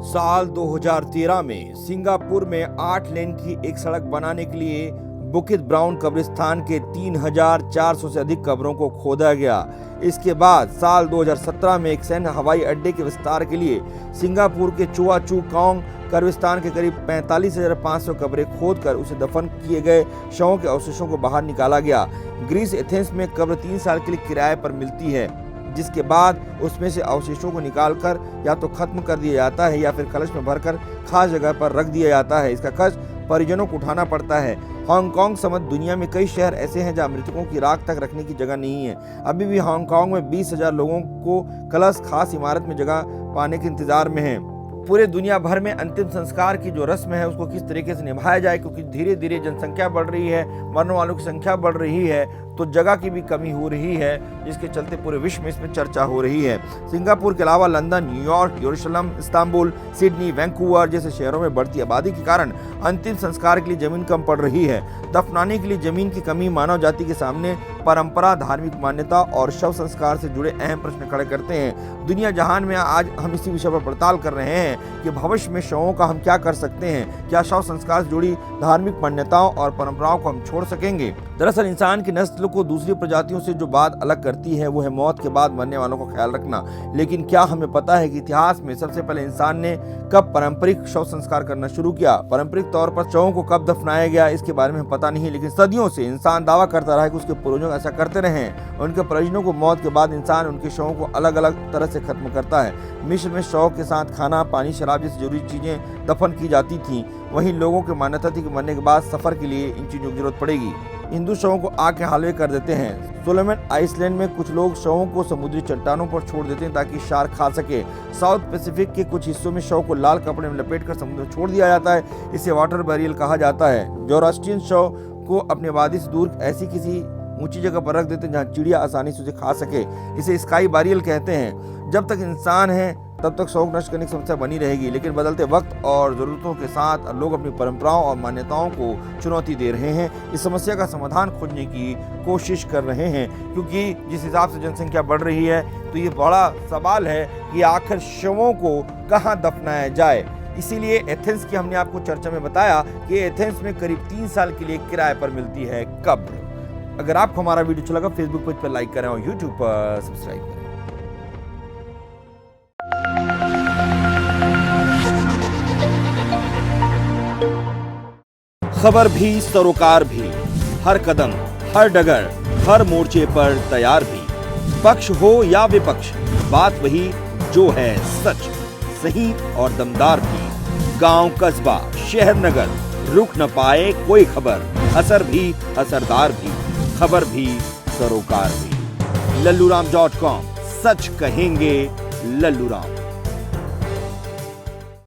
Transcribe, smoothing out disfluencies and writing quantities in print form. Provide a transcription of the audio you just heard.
साल 2013 में सिंगापुर में 8 लेन की एक सड़क बनाने के लिए बुकित ब्राउन कब्रिस्तान के 3,400 से अधिक कब्रों को खोदा गया। इसके बाद साल 2017 में एक सैन्य हवाई अड्डे के विस्तार के लिए सिंगापुर के चुआ चू कांग कब्रिस्तान के करीब 45,500 कब्रें खोदकर उसे दफन किए गए शवों के अवशेषों को बाहर निकाला गया। ग्रीस एथेंस में कब्र 3 साल के लिए किराए पर मिलती है, जिसके बाद उसमें से अवशेषों को निकालकर या तो खत्म कर दिया जाता है या फिर कलश में भरकर खास जगह पर रख दिया जाता है। इसका खर्च परिजनों को उठाना पड़ता है। हांगकांग समेत दुनिया में कई शहर ऐसे हैं जहां मृतकों की राख तक रखने की जगह नहीं है। अभी भी हांगकांग में 20,000 लोगों को कलश खास इमारत में जगह पाने के इंतजार में है। पूरे दुनिया भर में अंतिम संस्कार की जो रस्म है उसको किस तरीके से निभाया जाए, क्योंकि धीरे धीरे जनसंख्या बढ़ रही है, मरने वालों की संख्या बढ़ रही है, तो जगह की भी कमी हो रही है, जिसके चलते पूरे विश्व में इसमें चर्चा हो रही है। सिंगापुर के अलावा लंदन, न्यूयॉर्क, यरूशलेम, इस्तांबुल, सिडनी, वैंकूवर जैसे शहरों में बढ़ती आबादी के कारण अंतिम संस्कार के लिए जमीन कम पड़ रही है। दफनाने के लिए जमीन की कमी मानव जाति के सामने परंपरा, धार्मिक मान्यता और शव संस्कार से जुड़े अहम प्रश्न खड़े करते हैं। दुनिया जहान में आज हम इसी विषय पर पड़ताल कर रहे हैं कि भविष्य में शवों का हम क्या कर सकते हैं। क्या शव संस्कार से जुड़ी धार्मिक मान्यताओं और परंपराओं को हम छोड़ सकेंगे? दरअसल इंसान की नस्ल को दूसरी प्रजातियों से जो बात अलग करती है वो है मौत के बाद मरने वालों का ख्याल रखना। लेकिन क्या हमें पता है कि इतिहास में सबसे पहले इंसान ने कब पारंपरिक शव संस्कार करना शुरू किया? पारंपरिक तौर पर शवों को कब दफनाया गया इसके बारे में हमें पता नहीं, लेकिन सदियों से इंसान दावा करता रहा है कि उसके पूर्वजों ऐसा करते रहे हैं। उनके परिजनों को मौत के बाद इंसान उनके शवों को अलग अलग तरह से खत्म करता है। मिस्र में शव के साथ खाना, पानी, शराब जैसी जरूरी चीजें दफन की जाती थी। वहीं लोगों की मान्यता थी कि मरने के बाद सफर के लिए इन चीजों की जरूरत पड़ेगी। हिंदू शवों को आग के हलवे कर देते हैं। सोलोमन आइसलैंड में कुछ लोग शवों को समुद्री चट्टानों पर छोड़ देते हैं ताकि शार्क खा सके। साउथ पैसिफिक के कुछ हिस्सों में शव को लाल कपड़े में लपेटकर समुद्र में छोड़ दिया जाता है। इसे वाटर बैरियल कहा जाता है। जोरास्ट्रियन शव को अपनी आबादी से दूर ऐसी किसी ऊंची जगह पर रख देते हैं जहां चिड़िया आसानी से उसे खा सके। इसे स्काई बैरियल कहते हैं। जब तक इंसान है तब तक शव नष्ट करने की समस्या बनी रहेगी, लेकिन बदलते वक्त और ज़रूरतों के साथ लोग अपनी परंपराओं और मान्यताओं को चुनौती दे रहे हैं। इस समस्या का समाधान खोजने की कोशिश कर रहे हैं, क्योंकि जिस हिसाब से जनसंख्या बढ़ रही है तो ये बड़ा सवाल है कि आखिर शवों को कहाँ दफनाया जाए। इसीलिए एथेंस की हमने आपको चर्चा में बताया कि एथेंस में करीब 3 साल के लिए किराए पर मिलती है कब्र। अगर आपको हमारा वीडियो अच्छा लगा फेसबुक पेज पर लाइक करें और यूट्यूब पर सब्सक्राइब करें। खबर भी सरोकार भी, हर कदम हर डगर हर मोर्चे पर तैयार भी। पक्ष हो या विपक्ष, बात वही जो है सच, सही और दमदार भी। गांव, कस्बा, शहर, नगर, रुक न पाए कोई खबर। असर भी असरदार भी, खबर भी सरोकार भी। लल्लूराम.com, सच कहेंगे लल्लूराम।